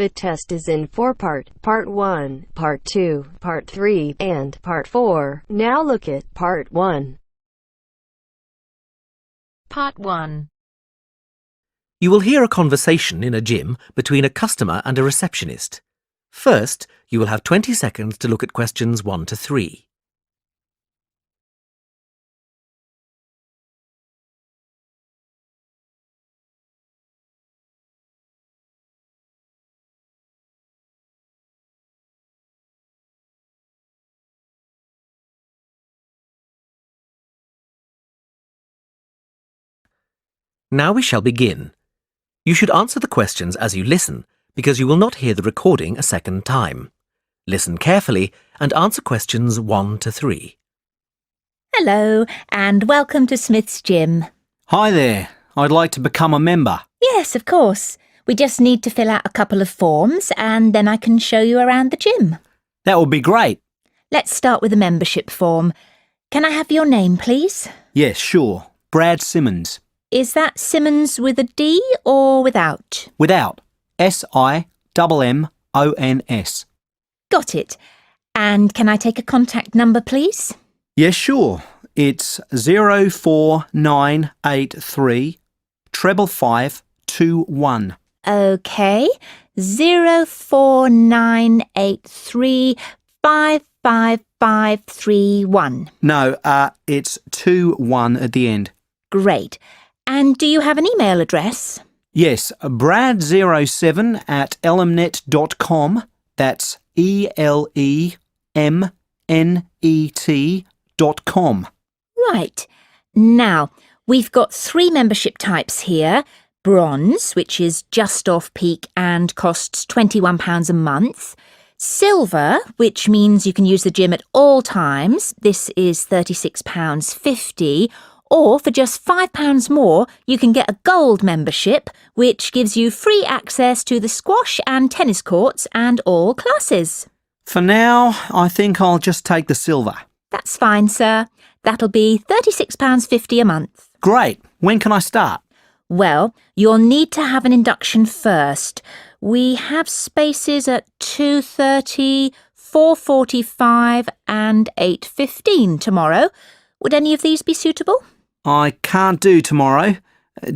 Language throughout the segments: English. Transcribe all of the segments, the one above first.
The test is in 4 parts: Part 1, Part 2, Part 3, and Part 4. Now look at Part 1. Part 1. You will hear a conversation in a gym between a customer and a receptionist. First, you will have 20 seconds to look at questions 1 to 3. Now we shall begin. You should answer the questions as you listen, because you will not hear the recording a second time. Listen carefully and answer questions 1 to 3. Hello, and welcome to Smith's Gym. Hi there. I'd like to become a member. Yes, of course. We just need to fill out a couple of forms, and then I can show you around the gym. That would be great. Let's start with the membership form. Can I have your name, please? Yes, sure. Brad Simmons. Is that Simmons with a D or without? Without. SIMMONS. Got it. And can I take a contact number, please? Yes, sure. It's 04983 55521. OK. 04983 55531. No, it's 21 at the end. Great. And do you have an email address? Yes, brad07@elemnet.com. That's ELEMNET.com. Right. Now, we've got 3 membership types here. Bronze, which is just off peak and costs £21 a month. Silver, which means you can use the gym at all times. This is £36.50. Or for just £5 more, you can get a gold membership, which gives you free access to the squash and tennis courts and all classes. For now, I think I'll just take the silver. That's fine, sir. That'll be £36.50 a month. Great. When can I start? Well, you'll need to have an induction first. We have spaces at 2:30, 4:45 and 8:15 tomorrow. Would any of these be suitable? I can't do tomorrow.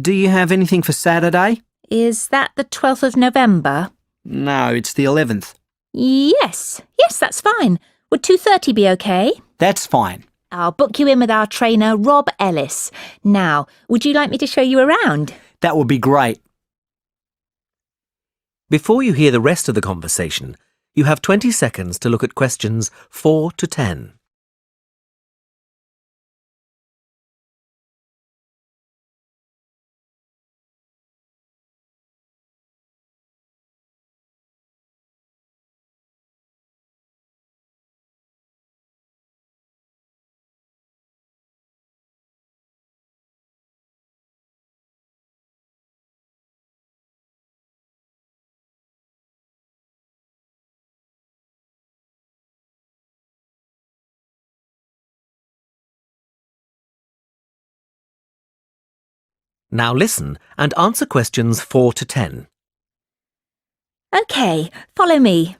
Do you have anything for Saturday? Is that the 12th of November? No, it's the 11th. Yes, that's fine. Would 2:30 be okay? That's fine. I'll book you in with our trainer, Rob Ellis. Now, would you like me to show you around? That would be great. Before you hear the rest of the conversation, you have 20 seconds to look at questions 4 to 10. Now listen and answer questions 4 to 10. OK, follow me.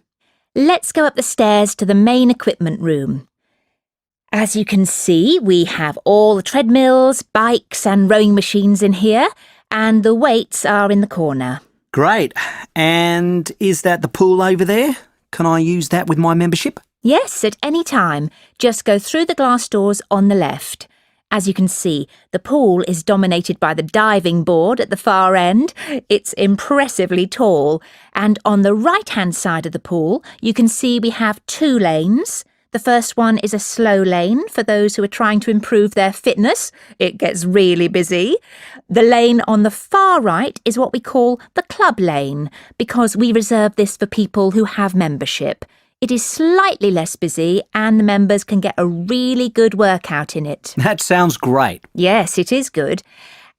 Let's go up the stairs to the main equipment room. As you can see, we have all the treadmills, bikes and rowing machines in here, and the weights are in the corner. Great. And is that the pool over there? Can I use that with my membership? Yes, at any time. Just go through the glass doors on the left. As you can see, the pool is dominated by the diving board at the far end. It's impressively tall. And on the right-hand side of the pool, you can see we have 2 lanes. The first one is a slow lane for those who are trying to improve their fitness. It gets really busy. The lane on the far right is what we call the club lane, because we reserve this for people who have membership. It is slightly less busy and the members can get a really good workout in it. That sounds great. Yes, it is good.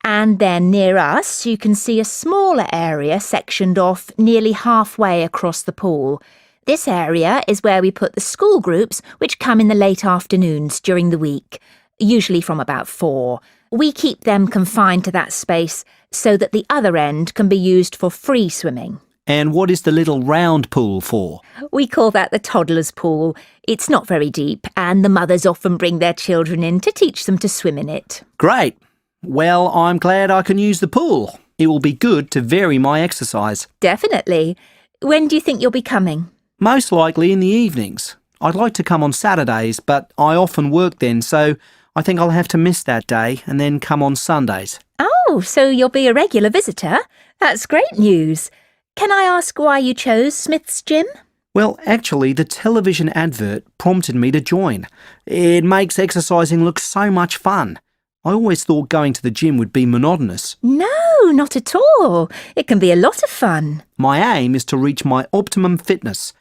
And then near us, you can see a smaller area sectioned off nearly halfway across the pool. This area is where we put the school groups which come in the late afternoons during the week, usually from about 4. We keep them confined to that space so that the other end can be used for free swimming. And what is the little round pool for? We call that the toddler's pool. It's not very deep, and the mothers often bring their children in to teach them to swim in it. Great. Well, I'm glad I can use the pool. It will be good to vary my exercise. Definitely. When do you think you'll be coming? Most likely in the evenings. I'd like to come on Saturdays, but I often work then, so I think I'll have to miss that day and then come on Sundays. Oh, so you'll be a regular visitor? That's great news. Can I ask why you chose Smith's Gym? Well, actually, the television advert prompted me to join. It makes exercising look so much fun. I always thought going to the gym would be monotonous. No, not at all. It can be a lot of fun. My aim is to reach my optimum fitness.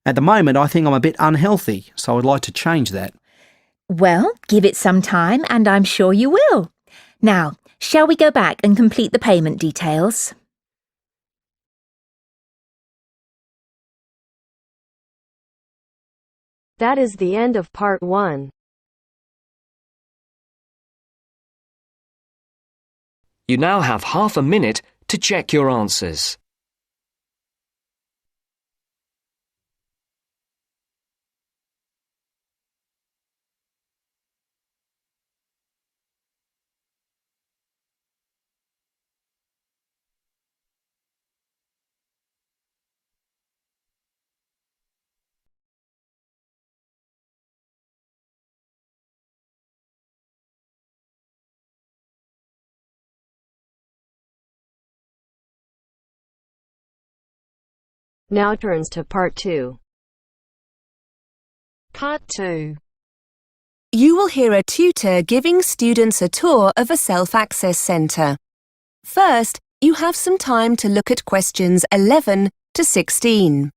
At the moment, I think I'm a bit unhealthy, so I'd like to change that. Well, give it some time and I'm sure you will. Now, shall we go back and complete the payment details? That is the end of part 1. You now have half a minute to check your answers. Now turns to part 2. Part 2. You will hear a tutor giving students a tour of a self-access centre. First, you have some time to look at questions 11 to 16.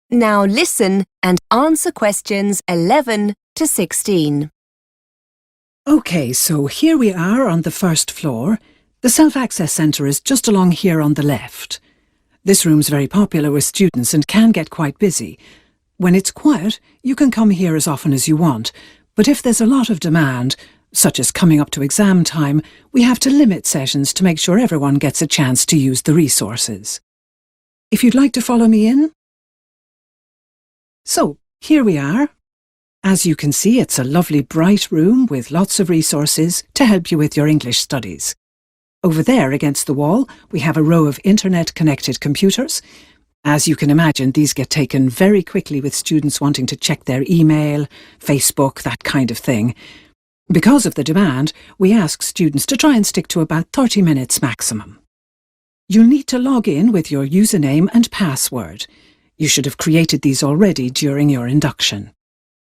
Now listen and answer questions 11 to 16. OK, so here we are on the first floor. The self-access centre is just along here on the left. This room's very popular with students and can get quite busy. When it's quiet, you can come here as often as you want, but if there's a lot of demand, such as coming up to exam time, we have to limit sessions to make sure everyone gets a chance to use the resources. If you'd like to follow me in. So, here we are. As you can see, it's a lovely bright room with lots of resources to help you with your English studies. Over there against the wall, we have a row of internet-connected computers. As you can imagine, these get taken very quickly with students wanting to check their email, Facebook, that kind of thing. Because of the demand, we ask students to try and stick to about 30 minutes maximum. You'll need to log in with your username and password. You should have created these already during your induction.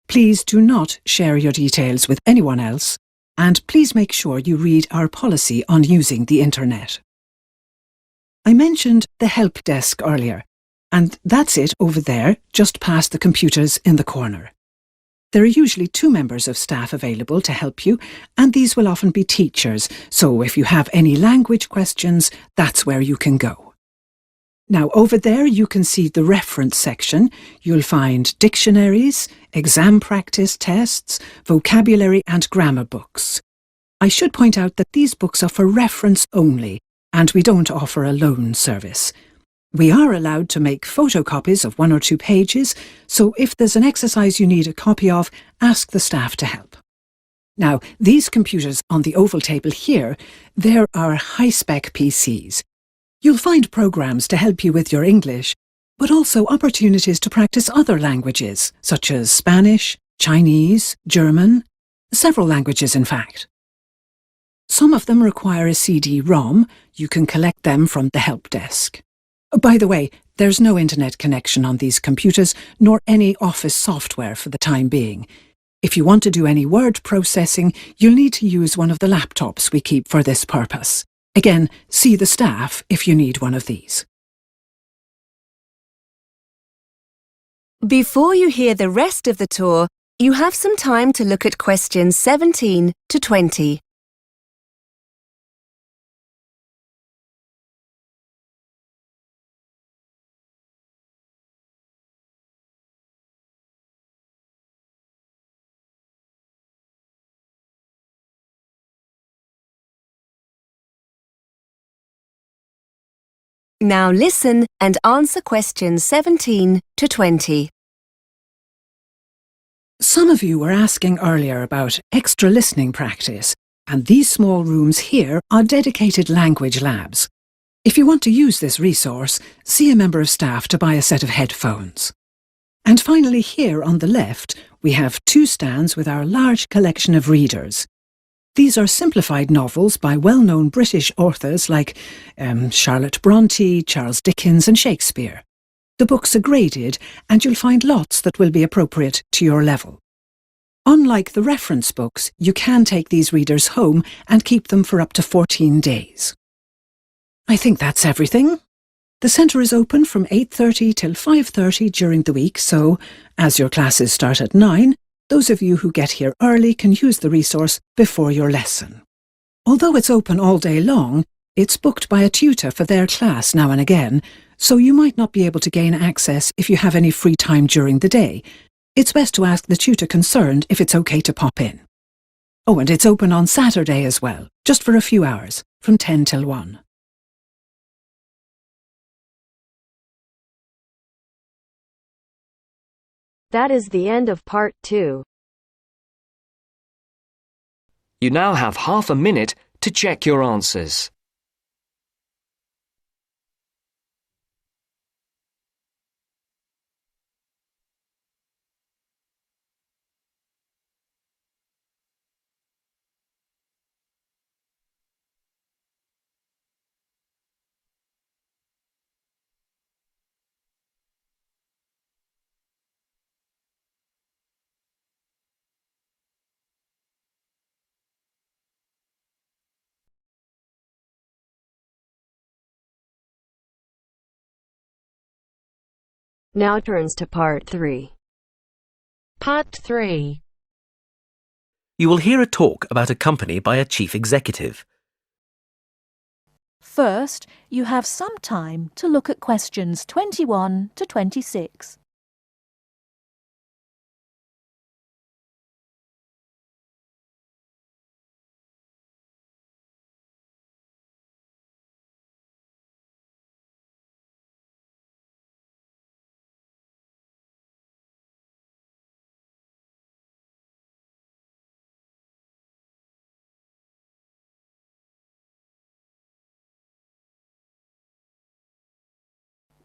Please do not share your details with anyone else, and please make sure you read our policy on using the internet. I mentioned the help desk earlier, and that's it over there, just past the computers in the corner. There are usually 2 members of staff available to help you, and these will often be teachers, so if you have any language questions, that's where you can go. Now, over there you can see the reference section. You'll find dictionaries, exam practice tests, vocabulary and grammar books. I should point out that these books are for reference only, and we don't offer a loan service. We are allowed to make photocopies of 1 or 2 pages, so if there's an exercise you need a copy of, ask the staff to help. Now, these computers on the oval table here, they're our high-spec PCs. You'll find programs to help you with your English, but also opportunities to practice other languages, such as Spanish, Chinese, German, several languages in fact. Some of them require a CD-ROM. You can collect them from the help desk. By the way, there's no internet connection on these computers, nor any office software for the time being. If you want to do any word processing, you'll need to use one of the laptops we keep for this purpose. Again, see the staff if you need one of these. Before you hear the rest of the tour, you have some time to look at questions 17 to 20. Now listen and answer questions 17 to 20. Some of you were asking earlier about extra listening practice, and these small rooms here are dedicated language labs. If you want to use this resource, see a member of staff to buy a set of headphones. And finally, here on the left, we have 2 stands with our large collection of readers. These are simplified novels by well-known British authors like Charlotte Bronte, Charles Dickens and Shakespeare. The books are graded, and you'll find lots that will be appropriate to your level. Unlike the reference books, you can take these readers home and keep them for up to 14 days. I think that's everything. The centre is open from 8:30 till 5:30 during the week, so, as your classes start at 9, those of you who get here early can use the resource before your lesson. Although it's open all day long, it's booked by a tutor for their class now and again, so you might not be able to gain access if you have any free time during the day. It's best to ask the tutor concerned if it's okay to pop in. Oh, and it's open on Saturday as well, just for a few hours, from 10 till 1. That is the end of part 2. You now have half a minute to check your answers. Now turns to part 3. Part 3. You will hear a talk about a company by a chief executive. First, you have some time to look at questions 21 to 26.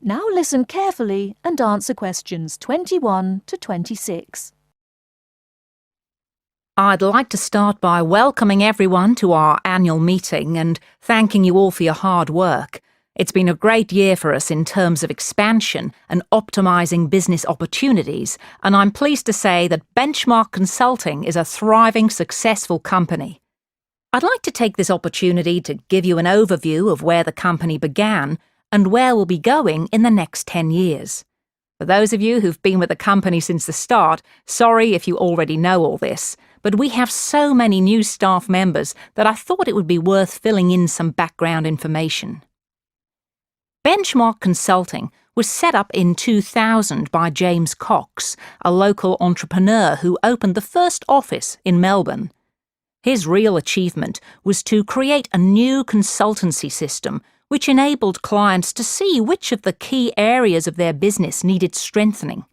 Now listen carefully and answer questions 21 to 26. I'd like to start by welcoming everyone to our annual meeting and thanking you all for your hard work. It's been a great year for us in terms of expansion and optimising business opportunities, and I'm pleased to say that Benchmark Consulting is a thriving, successful company. I'd like to take this opportunity to give you an overview of where the company began and where we'll be going in the next 10 years. For those of you who've been with the company since the start, sorry if you already know all this, but we have so many new staff members that I thought it would be worth filling in some background information. Benchmark Consulting was set up in 2000 by James Cox, a local entrepreneur who opened the first office in Melbourne. His real achievement was to create a new consultancy system which enabled clients to see which of the key areas of their business needed strengthening.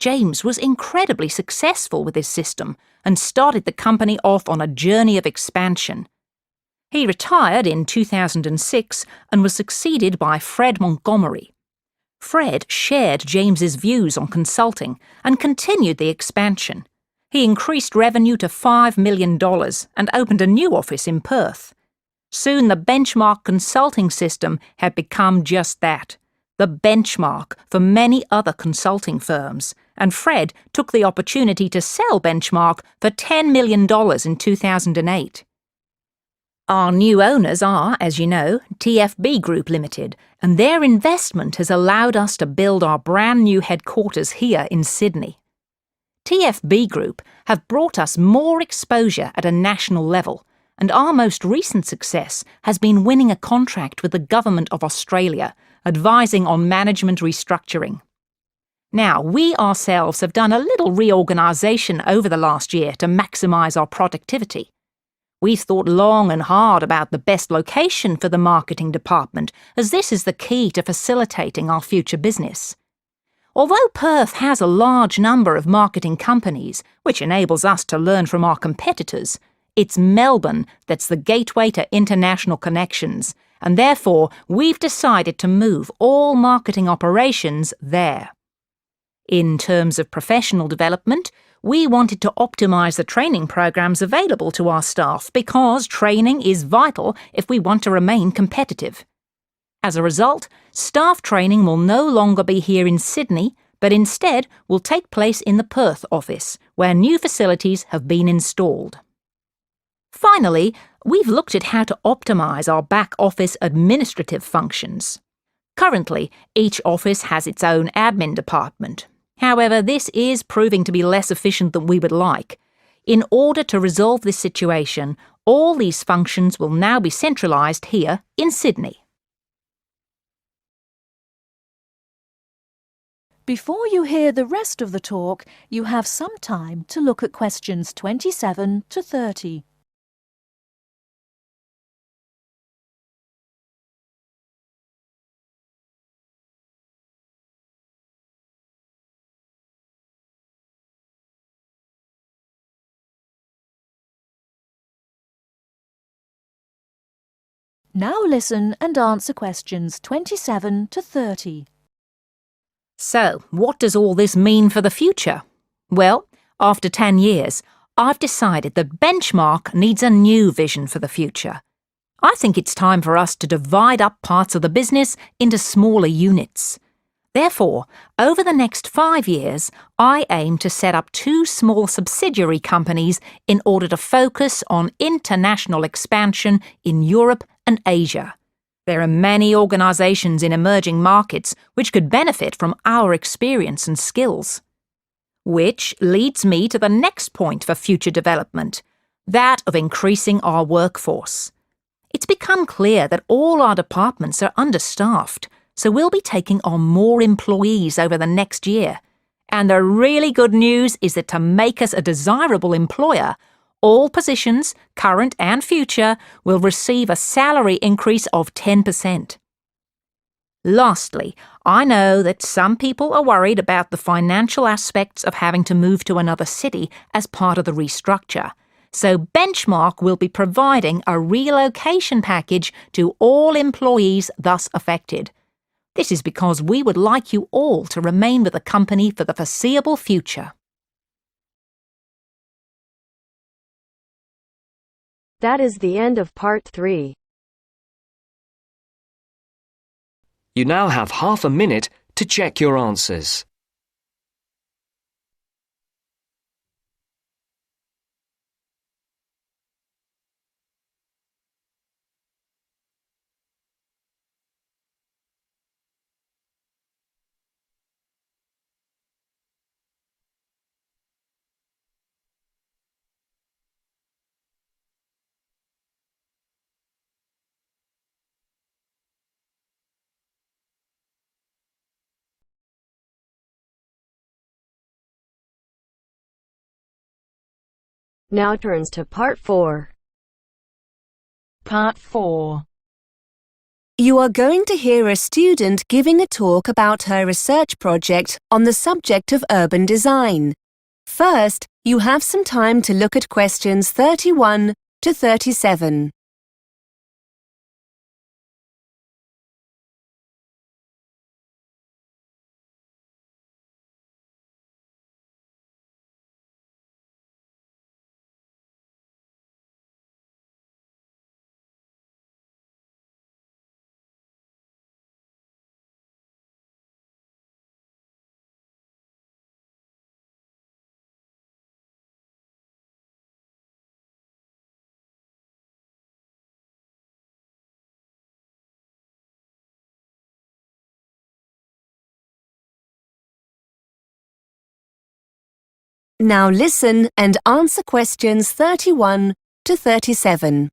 James was incredibly successful with his system and started the company off on a journey of expansion. He retired in 2006 and was succeeded by Fred Montgomery. Fred shared James's views on consulting and continued the expansion. He increased revenue to $5 million and opened a new office in Perth. Soon the Benchmark Consulting system had become just that, the benchmark for many other consulting firms, and Fred took the opportunity to sell Benchmark for $10 million in 2008. Our new owners are, as you know, TFB Group Limited, and their investment has allowed us to build our brand new headquarters here in Sydney. TFB Group have brought us more exposure at a national level, and our most recent success has been winning a contract with the Government of Australia, advising on management restructuring. Now, we ourselves have done a little reorganisation over the last year to maximise our productivity. We've thought long and hard about the best location for the marketing department, as this is the key to facilitating our future business. Although Perth has a large number of marketing companies, which enables us to learn from our competitors, it's Melbourne that's the gateway to international connections, and therefore we've decided to move all marketing operations there. In terms of professional development, we wanted to optimise the training programs available to our staff because training is vital if we want to remain competitive. As a result, staff training will no longer be here in Sydney, but instead will take place in the Perth office, where new facilities have been installed. Finally, we've looked at how to optimise our back office administrative functions. Currently, each office has its own admin department. However, this is proving to be less efficient than we would like. In order to resolve this situation, all these functions will now be centralised here in Sydney. Before you hear the rest of the talk, you have some time to look at questions 27 to 30. Now listen and answer questions 27 to 30. So, what does all this mean for the future? Well, after 10 years, I've decided that Benchmark needs a new vision for the future. I think it's time for us to divide up parts of the business into smaller units. Therefore, over the next 5 years, I aim to set up 2 small subsidiary companies in order to focus on international expansion in Europe and Asia. There are many organisations in emerging markets which could benefit from our experience and skills. Which leads me to the next point for future development, that of increasing our workforce. It's become clear that all our departments are understaffed, so we'll be taking on more employees over the next year. And the really good news is that to make us a desirable employer, all positions, current and future, will receive a salary increase of 10%. Lastly, I know that some people are worried about the financial aspects of having to move to another city as part of the restructure. So Benchmark will be providing a relocation package to all employees thus affected. This is because we would like you all to remain with the company for the foreseeable future. That is the end of part 3. You now have half a minute to check your answers. Now turns to part 4. Part 4. You are going to hear a student giving a talk about her research project on the subject of urban design. First, you have some time to look at questions 31 to 37. Now listen and answer questions 31 to 37.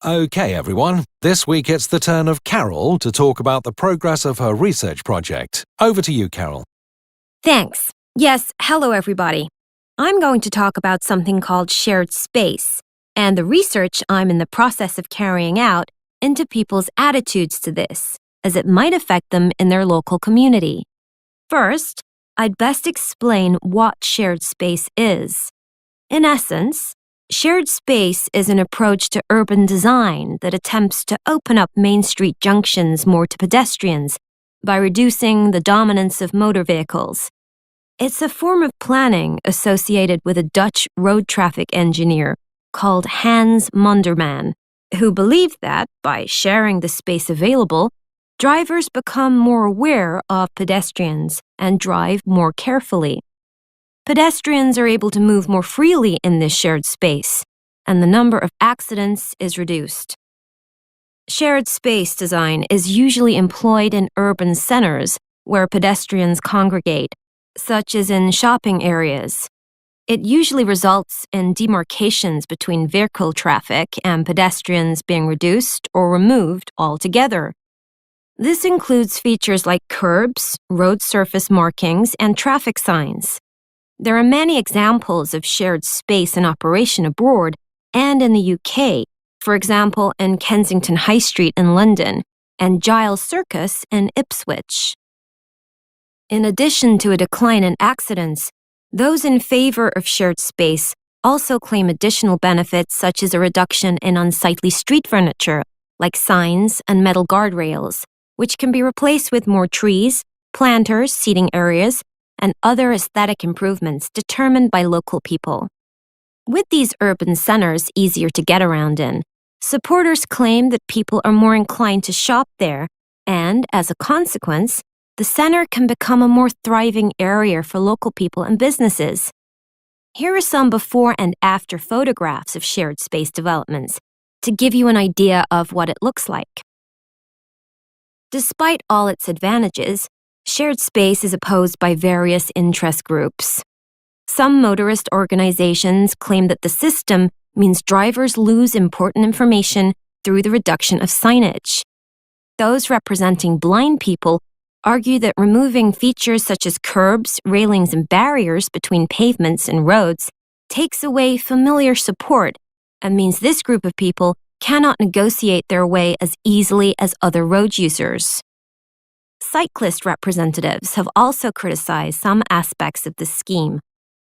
OK, everyone. This week it's the turn of Carol to talk about the progress of her research project. Over to you, Carol. Thanks. Yes, hello everybody. I'm going to talk about something called shared space and the research I'm in the process of carrying out into people's attitudes to this, as it might affect them in their local community. First, I'd best explain what shared space is. In essence, shared space is an approach to urban design that attempts to open up main street junctions more to pedestrians by reducing the dominance of motor vehicles. It's a form of planning associated with a Dutch road traffic engineer called Hans Monderman, who believed that, by sharing the space available, drivers become more aware of pedestrians and drive more carefully. Pedestrians are able to move more freely in this shared space, and the number of accidents is reduced. Shared space design is usually employed in urban centers where pedestrians congregate, such as in shopping areas. It usually results in demarcations between vehicle traffic and pedestrians being reduced or removed altogether. This includes features like curbs, road surface markings, and traffic signs. There are many examples of shared space in operation abroad and in the UK, for example in Kensington High Street in London and Giles Circus in Ipswich. In addition to a decline in accidents, those in favor of shared space also claim additional benefits such as a reduction in unsightly street furniture, like signs and metal guardrails, which can be replaced with more trees, planters, seating areas, and other aesthetic improvements determined by local people. With these urban centers easier to get around in, supporters claim that people are more inclined to shop there, and, as a consequence, the center can become a more thriving area for local people and businesses. Here are some before and after photographs of shared space developments to give you an idea of what it looks like. Despite all its advantages, shared space is opposed by various interest groups. Some motorist organizations claim that the system means drivers lose important information through the reduction of signage. Those representing blind people argue that removing features such as curbs, railings, and barriers between pavements and roads takes away familiar support and means this group of people cannot negotiate their way as easily as other road users. Cyclist representatives have also criticized some aspects of the scheme,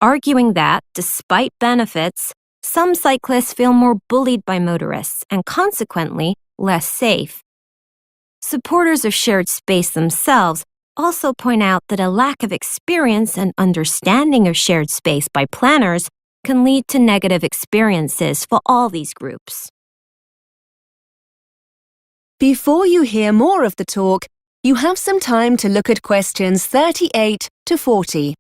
arguing that, despite benefits, some cyclists feel more bullied by motorists and consequently less safe. Supporters of shared space themselves also point out that a lack of experience and understanding of shared space by planners can lead to negative experiences for all these groups. Before you hear more of the talk, you have some time to look at questions 38 to 40.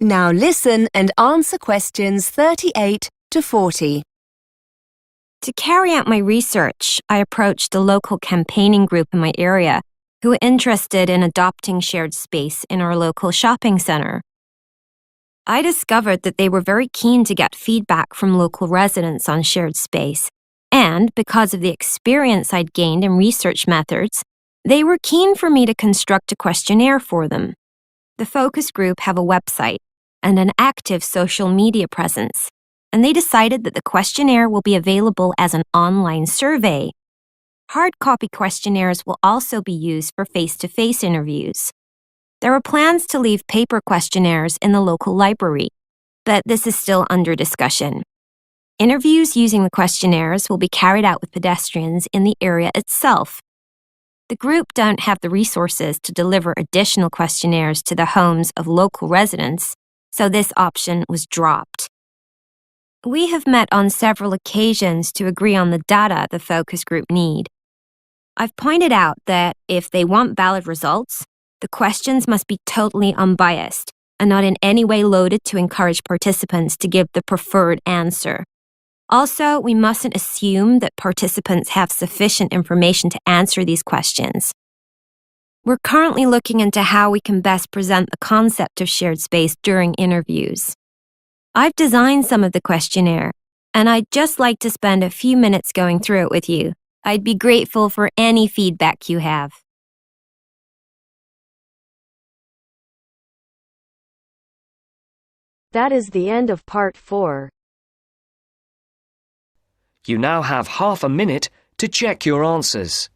Now listen and answer questions 38 to 40. To carry out my research, I approached a local campaigning group in my area who were interested in adopting shared space in our local shopping center. I discovered that they were very keen to get feedback from local residents on shared space, and because of the experience I'd gained in research methods, they were keen for me to construct a questionnaire for them. The focus group have a website and an active social media presence, and they decided that the questionnaire will be available as an online survey. Hard copy questionnaires will also be used for face-to-face interviews. There are plans to leave paper questionnaires in the local library, but this is still under discussion. Interviews using the questionnaires will be carried out with pedestrians in the area itself. The group don't have the resources to deliver additional questionnaires to the homes of local residents, so this option was dropped. We have met on several occasions to agree on the data the focus group need. I've pointed out that if they want valid results, the questions must be totally unbiased and not in any way loaded to encourage participants to give the preferred answer. Also, we mustn't assume that participants have sufficient information to answer these questions. We're currently looking into how we can best present the concept of shared space during interviews. I've designed some of the questionnaire, and I'd just like to spend a few minutes going through it with you. I'd be grateful for any feedback you have. That is the end of part 4. You now have half a minute to check your answers.